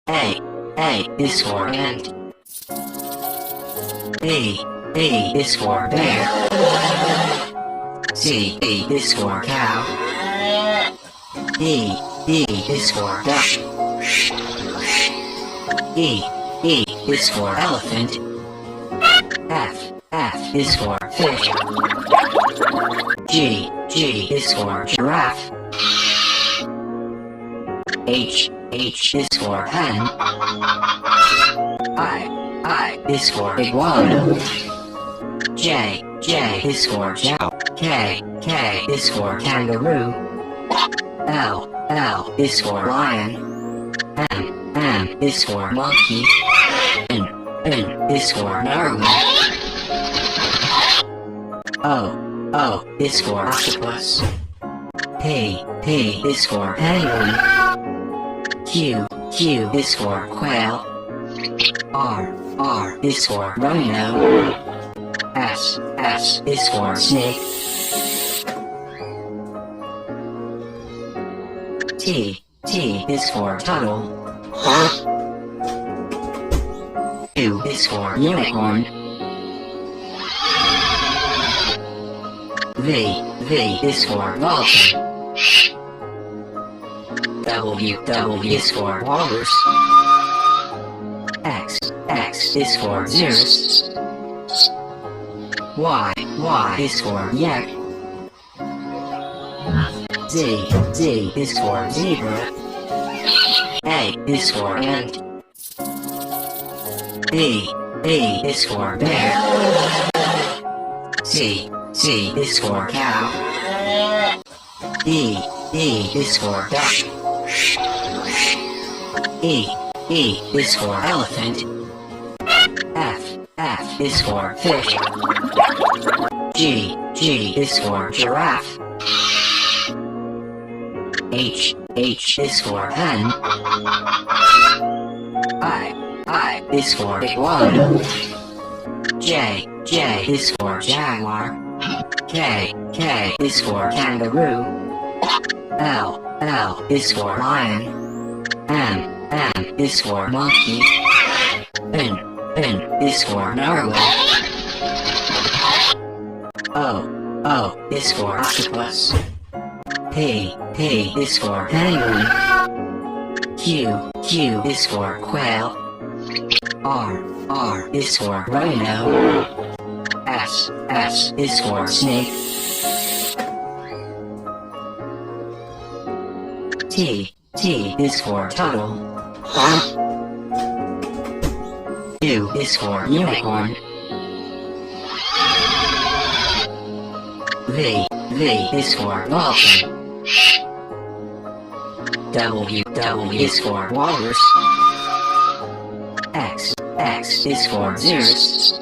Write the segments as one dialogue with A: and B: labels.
A: A is for ant. B is for bear. C is for cow. D is for duck. E is for elephant. F is for fish. G is for giraffe. H is for hen. I is for iguana. J is for cow. K is for kangaroo. L is for lion. M is for monkey. N is for narwhal. O is for octopus. P is for penguin. Q is for quail. R is for rhino. S is for snake. T is for turtle. U is for unicorn. V is for vulture. W is for walrus. X is for Zeus. Y is for yak. Z is for zebra. A is for ant. B is for bear. C is for cow. D is for duck. E is for elephant. F is for fish. G is for giraffe. H is for hen. I is for iguana. J is for jaguar. K is for kangaroo. L is for lion. M is for monkey. N is for narwhal. O is for octopus. P is for penguin. Q is for quail. R is for rhino. S is for snake. T is for turtle. U is for unicorn. V is for vulture. W is for walrus. X is for Zeus.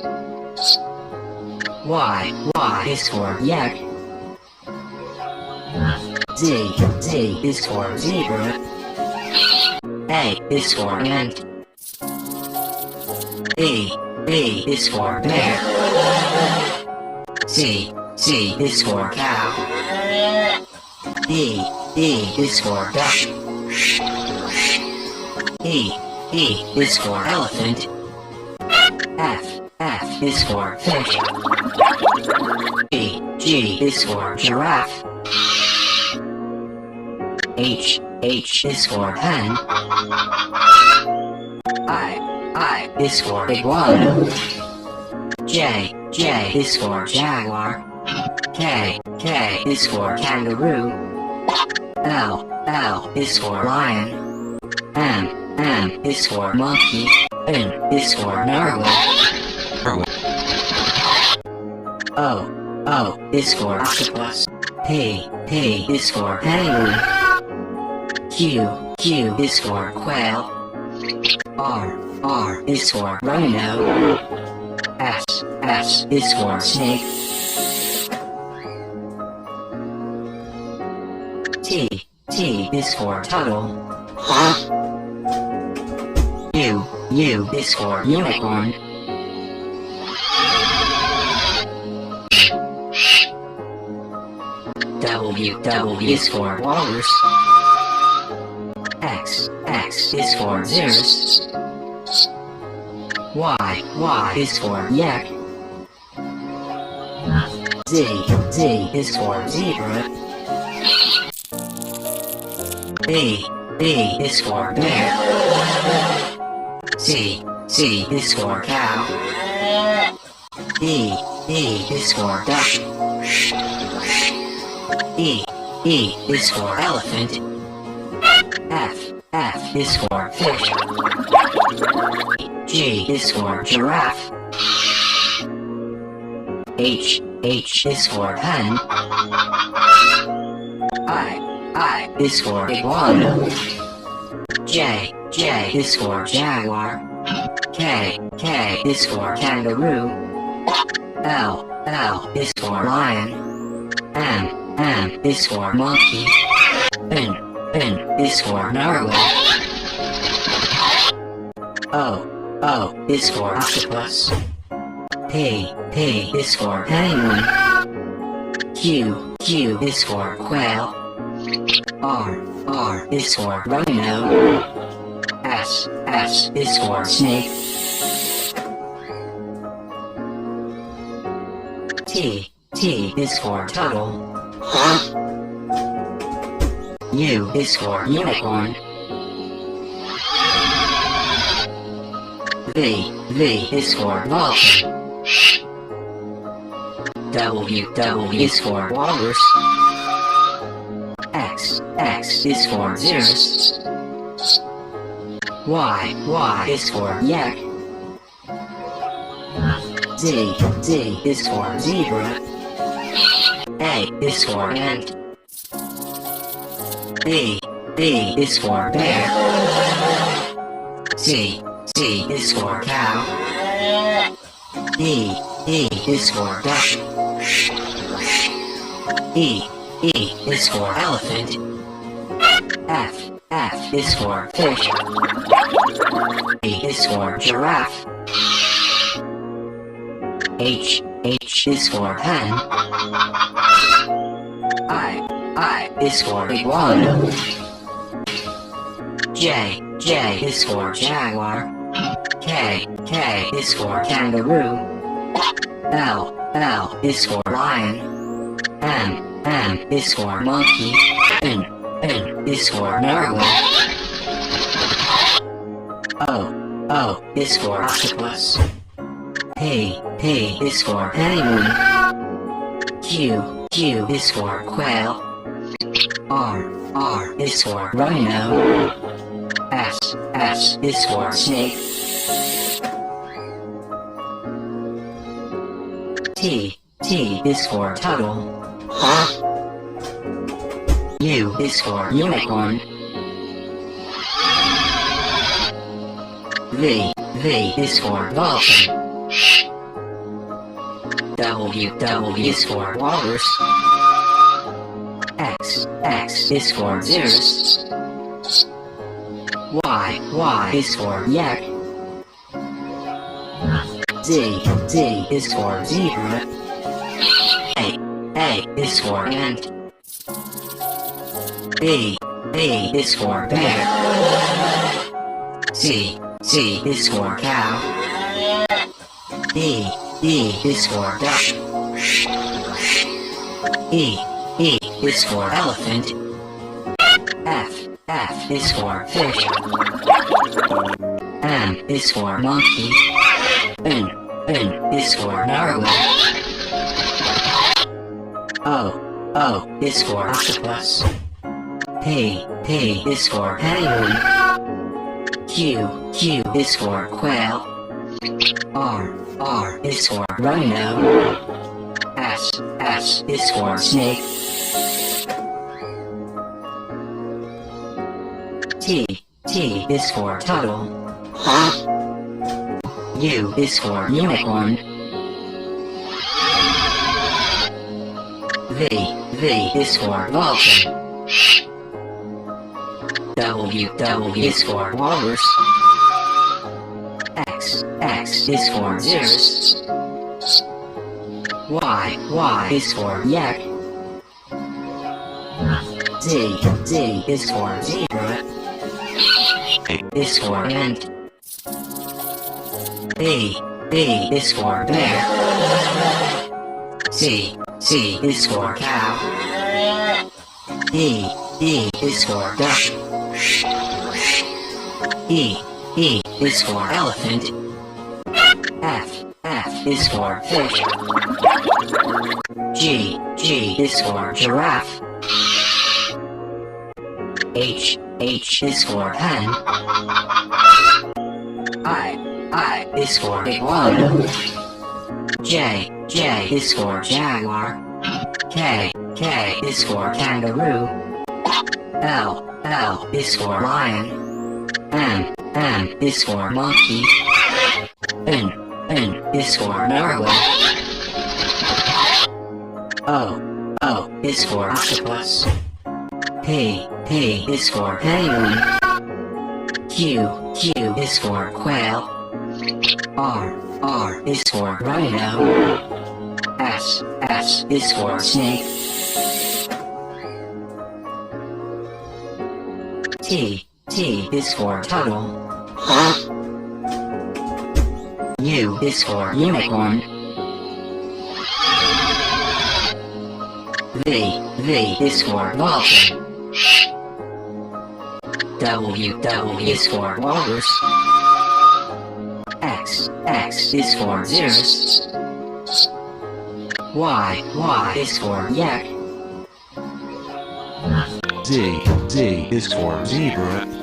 A: Y is for yak. Z is for zebra. A is for ant. B is for bear. C is for cow. D is for duck. E is for elephant. F is for fish. G is for giraffe. H is for hen. I is for iguana. J is for jaguar. K is for kangaroo. L is for lion. M is for monkey. N is for narwhal. O is for octopus. P is for penguin. Q is for quail. R is for rhino. S is for snake. T is for turtle. U is for unicorn. W is for walrus. X X is for Zeus. Y is for yak. Z is for zebra. B is for bear. C is for cow. E is for duck. E is for elephant. F is for fish. G is for giraffe. H is for hen. I is for iguana. J is for jaguar. K is for kangaroo. L is for lion. M is for monkey. N is for narwhal. O is for octopus. P is for penguin. Q is for quail. R is for rhino. S is for snake. T is for turtle. U is for unicorn. V is for vulture. W is for walrus. X is for Zeus. Y is for yak. Z is for zebra. A is for ant. B is for bear. C is for cow. D is for duck. E is for elephant. F is for fish. G is for giraffe. H is for hen. I is for iguana. J is for jaguar. K is for kangaroo. L is for lion. M is for monkey. N is for narwhal. O is for octopus. P is for penguin. Q is for quail. R is for rhino. S is for snake. T is for turtle. U is for unicorn. V is for vulture. W is for walrus. X is for Zeus. Y is for yak. Z is for zebra. A is for ant. B is for bear. C is for cow. D is for duck. E is for elephant. F is for fish. M is for monkey. N is for narwhal. O is for octopus. P is for penguin. Q is for quail. R is for rhino. S is for snake. T is for turtle. U is for unicorn. V is for vulture. W is for walrus. X is for Zeus. Y is for yak. Z is for zebra. is for ant. B is for bear. C is for cow. D is for duck. E is for elephant. F is for fish. G is for giraffe. H is for hen. I is for iguana. J is for jaguar. K is for kangaroo. L is for lion. M is for monkey. N is for narwhal. O is for octopus. P is for penguin. Q is for quail. R is for rhino. S is for snake. T is for turtle. U is for unicorn. V is for dolphin. W is for walrus. X is for xeris. Y is for yak.
B: Z is for zebra.